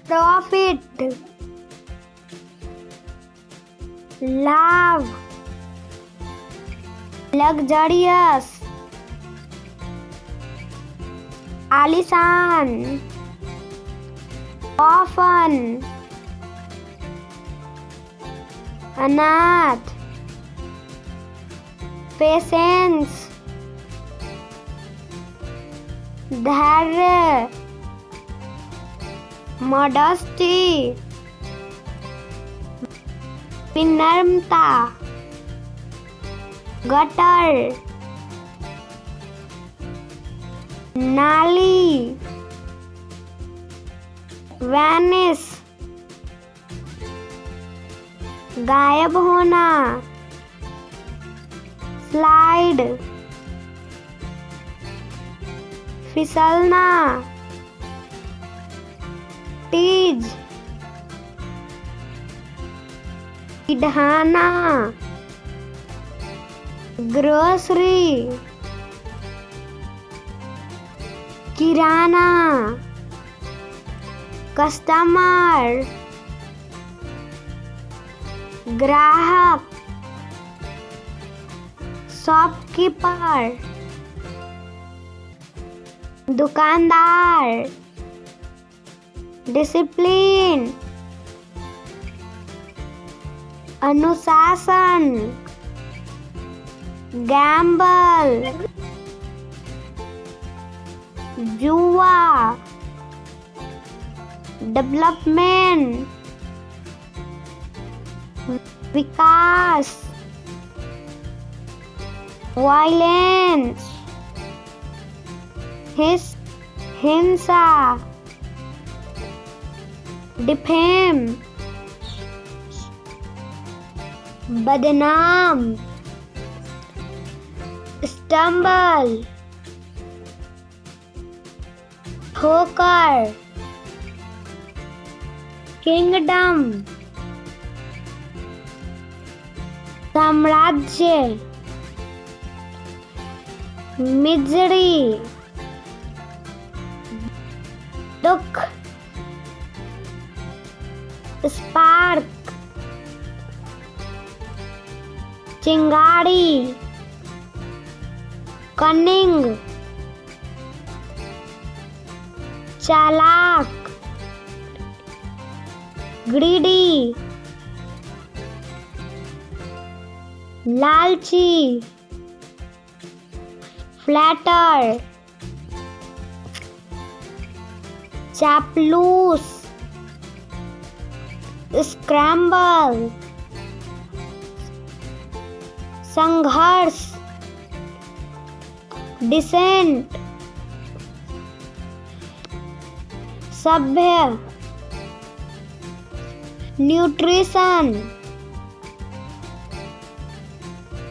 profit, love, luxurious, आलीशान, often, अनाथ, patience, धैर्य, मॉडेस्टी, विनम्रता, गटर, नाली, वैनिश, गायब होना, स्लाइड, फिसलना, टीज, पिढ़ाना, ग्रोसरी, किराना, कस्टमर, ग्राहक, शॉपकीपर, दुकानदार, डिसिप्लिन, अनुशासन, गैम्बल, जुआ, डेवलपमेंट, विकास, वायलेंस, हिंसा, डिफेम, बदनाम, स्टम्बल, ठोकर, किंगडम, साम्राज्य, मिजरी, दुख, स्पार्क, चिंगारी, कनिंग, चालाक, ग्रीडी, लालची, फ्लैटर, चापलूस, स्क्रैम्बल, संघर्ष, डिसेंट, सभ्य, न्यूट्रिशन,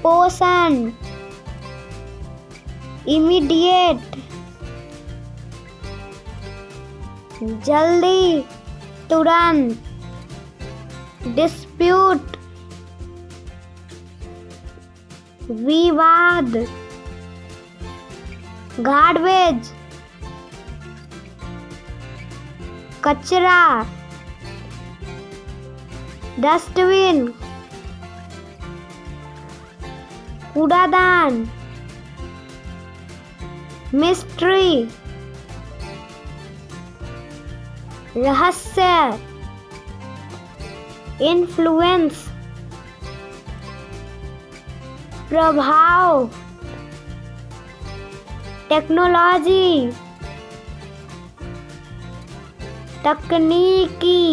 पोषण, इमीडिएट, जल्दी, तुरंत, डिस्प्यूट, विवाद, गार्बेज, कचरा, डस्टबिन, कूड़ादान, मिस्ट्री, रहस्य, इन्फ्लुएंस, प्रभाव, टेक्नोलॉजी, तकनीकी,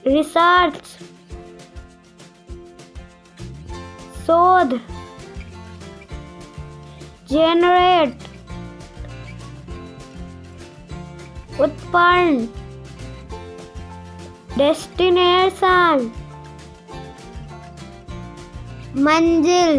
रिसर्च, शोध, जेनरेट, उत्पन्न, डेस्टिनेशन, मंजिल,